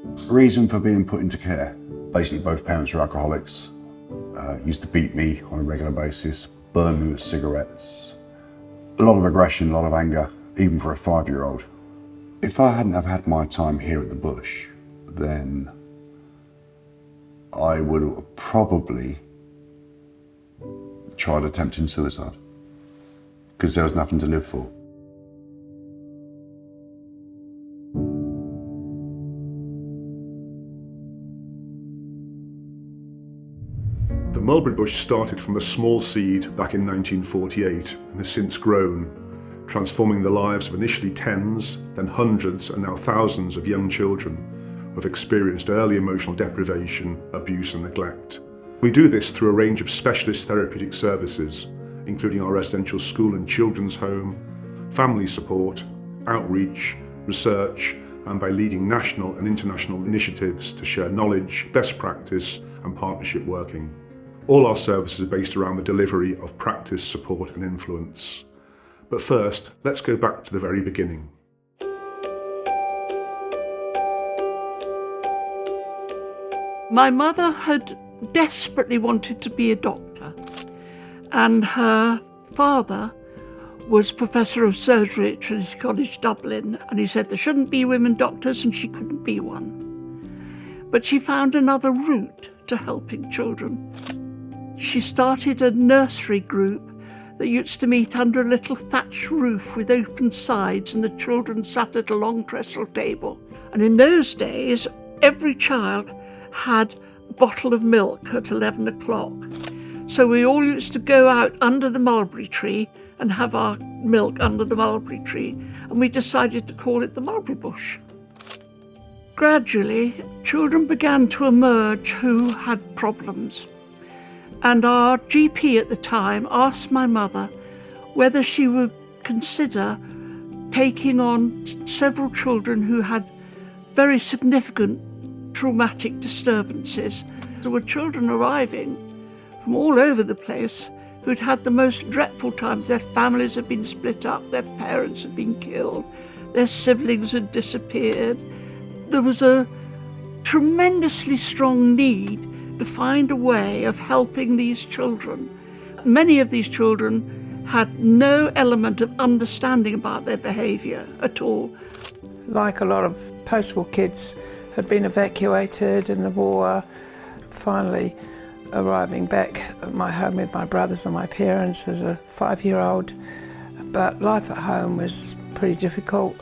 Reason for being put into care. Basically, both parents are alcoholics. Used to beat me on a regular basis, burn me with cigarettes. A lot of aggression, a lot of anger, even for a 5-year-old. If I hadn't have had my time here at the bush, then I would have probably tried attempting suicide, because there was nothing to live for. The Mulberry bush started from a small seed back in 1948 and has since grown, transforming the lives of initially tens, then hundreds and now thousands of young children who have experienced early emotional deprivation, abuse and neglect. We do this through a range of specialist therapeutic services, including our residential school and children's home, family support, outreach, research, and by leading national and international initiatives to share knowledge, best practice and partnership working. All our services are based around the delivery of practice, support and influence. But first, let's go back to the very beginning. My mother had desperately wanted to be a doctor, and her father was Professor of Surgery at Trinity College Dublin, and he said there shouldn't be women doctors and she couldn't be one. But she found another route to helping children. She started a nursery group that used to meet under a little thatched roof with open sides, and the children sat at a long trestle table. And in those days, every child had a bottle of milk at 11 o'clock. So we all used to go out under the mulberry tree and have our milk under the mulberry tree, and we decided to call it the Mulberry Bush. Gradually, children began to emerge who had problems. And our GP at the time asked my mother whether she would consider taking on several children who had very significant traumatic disturbances. There were children arriving from all over the place who'd had the most dreadful times. Their families had been split up, their parents had been killed, their siblings had disappeared. There was a tremendously strong need to find a way of helping these children. Many of these children had no element of understanding about their behaviour at all. Like a lot of post-war kids, had been evacuated in the war, finally arriving back at my home with my brothers and my parents as a 5-year-old. But life at home was pretty difficult.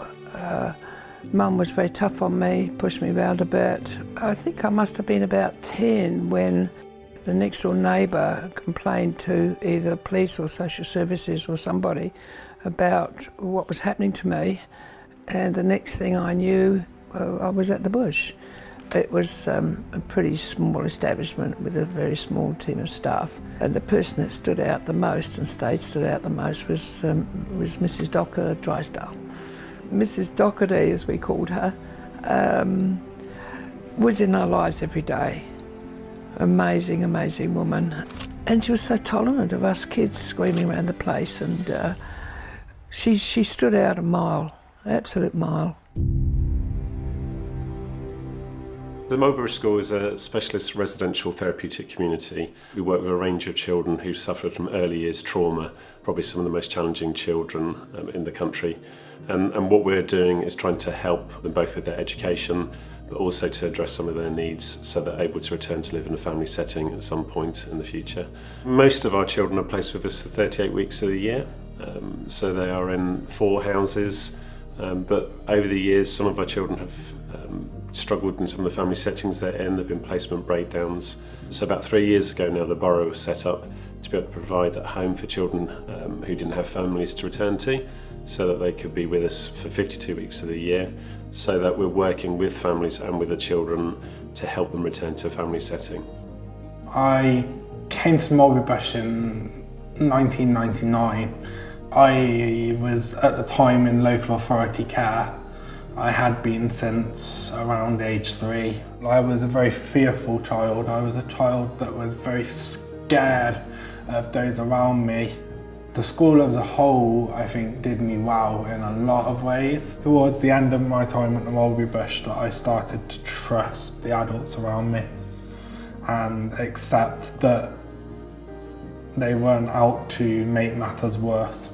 Mum was very tough on me, pushed me around a bit. I think I must have been about 10 when the next door neighbour complained to either police or social services or somebody about what was happening to me. And the next thing I knew, I was at the bush. It was a pretty small establishment with a very small team of staff. And the person that stood out the most and stood out the most was Mrs. Docker Drysdale. Mrs. Doherty, as we called her, was in our lives every day. Amazing, amazing woman. And she was so tolerant of us kids screaming around the place, and she stood out a mile, absolute mile. The Mowberry School is a specialist residential therapeutic community. We work with a range of children who suffered from early years trauma, probably some of the most challenging children in the country. And what we're doing is trying to help them both with their education, but also to address some of their needs so they're able to return to live in a family setting at some point in the future. Most of our children are placed with us for 38 weeks of the year, so they are in 4 houses, but over the years some of our children have struggled in some of the family settings they're in. There have been placement breakdowns. So about 3 years ago now the borough was set up to be able to provide a home for children who didn't have families to return to, so that they could be with us for 52 weeks of the year, so that we're working with families and with the children to help them return to a family setting. I came to Mulberry Bush in 1999. I was at the time in local authority care. I had been since around age 3. I was a very fearful child. I was a child that was very scared of those around me. The school as a whole, I think, did me well in a lot of ways. Towards the end of my time at the Mulberry Bush, that I started to trust the adults around me and accept that they weren't out to make matters worse.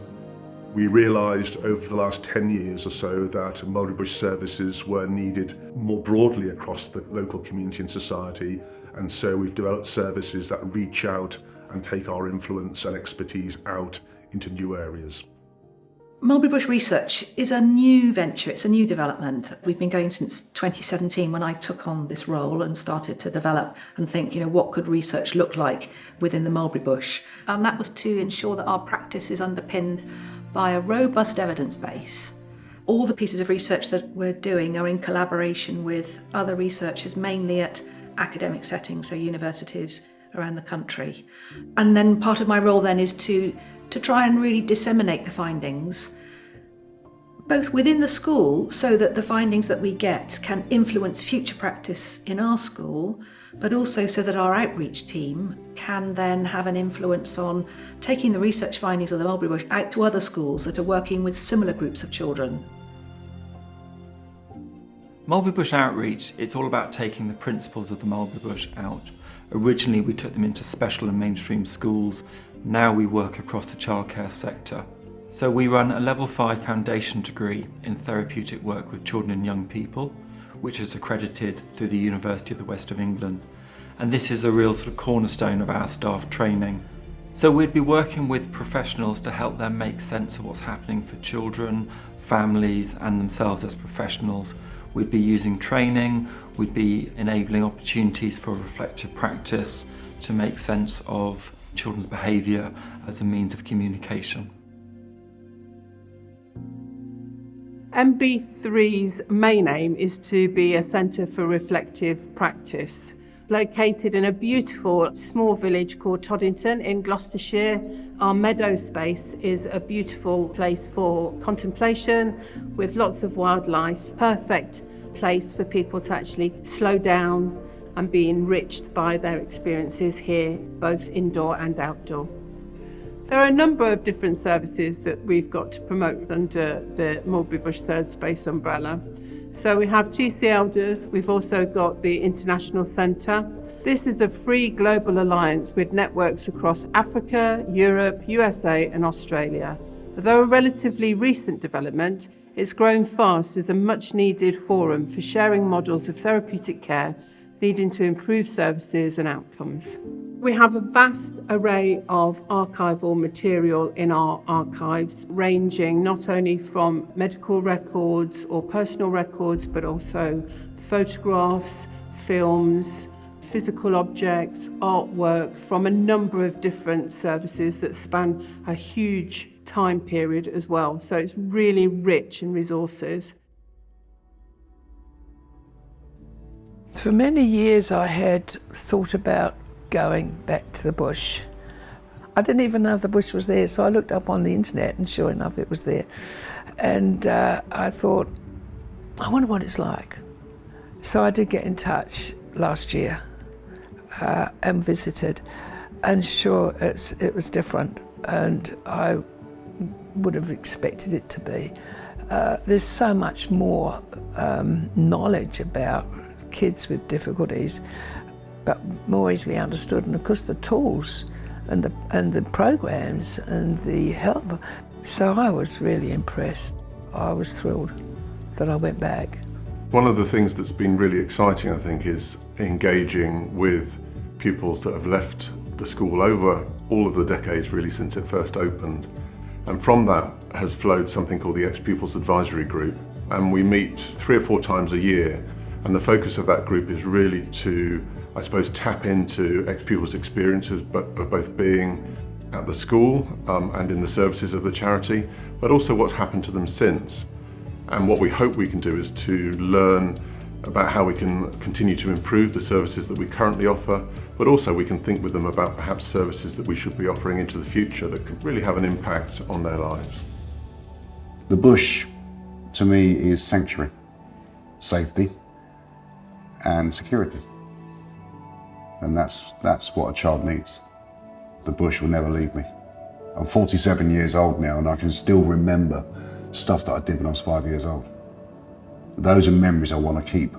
We realised over the last 10 years or so that Mulberry Bush services were needed more broadly across the local community and society, and so we've developed services that reach out and take our influence and expertise out into new areas. Mulberry Bush Research is a new venture, it's a new development. We've been going since 2017 when I took on this role and started to develop and think, what could research look like within the Mulberry Bush? And that was to ensure that our practice is underpinned by a robust evidence base. All the pieces of research that we're doing are in collaboration with other researchers, mainly at academic settings, so universities around the country. And then part of my role then is to try and really disseminate the findings, both within the school, so that the findings that we get can influence future practice in our school, but also so that our outreach team can then have an influence on taking the research findings of the Mulberry Bush out to other schools that are working with similar groups of children. Mulberry Bush Outreach, it's all about taking the principles of the Mulberry Bush out. Originally we took them into special and mainstream schools, now we work across the childcare sector. So we run a level 5 foundation degree in therapeutic work with children and young people, which is accredited through the University of the West of England. And this is a real sort of cornerstone of our staff training. So we'd be working with professionals to help them make sense of what's happening for children, families and themselves as professionals. We'd be using training, we'd be enabling opportunities for reflective practice to make sense of children's behaviour as a means of communication. MB3's main aim is to be a centre for reflective practice. Located in a beautiful small village called Toddington in Gloucestershire, our meadow space is a beautiful place for contemplation with lots of wildlife. Perfect place for people to actually slow down and be enriched by their experiences here, both indoor and outdoor. There are a number of different services that we've got to promote under the Mulberry Bush Third Space umbrella. So we have TC Elders, we've also got the International Centre. This is a free global alliance with networks across Africa, Europe, USA and Australia. Although a relatively recent development, it's grown fast as a much needed forum for sharing models of therapeutic care leading to improved services and outcomes. We have a vast array of archival material in our archives, ranging not only from medical records or personal records, but also photographs, films, physical objects, artwork from a number of different services that span a huge time period as well. So it's really rich in resources. For many years I had thought about going back to the bush. I didn't even know if the bush was there, so I looked up on the internet and sure enough it was there. And I thought, I wonder what it's like. So I did get in touch last year and visited, and sure, it was different, and I would have expected it to be. There's so much more knowledge about kids with difficulties, but more easily understood, and of course the tools and the programs and the help. So I was really impressed. I was thrilled that I went back. One of the things that's been really exciting, I think, is engaging with pupils that have left the school over all of the decades really since it first opened. And from that has flowed something called the Ex-Pupils Advisory Group. And we meet 3 or 4 times a year. And the focus of that group is really to, I suppose, tap into ex-pupils' experiences of both being at the school and in the services of the charity, but also what's happened to them since. And what we hope we can do is to learn about how we can continue to improve the services that we currently offer, but also we can think with them about perhaps services that we should be offering into the future that could really have an impact on their lives. The bush, to me, is sanctuary, safety, and security. And that's what a child needs. The bush will never leave me. I'm 47 years old now and I can still remember stuff that I did when I was 5 years old. Those are memories I want to keep.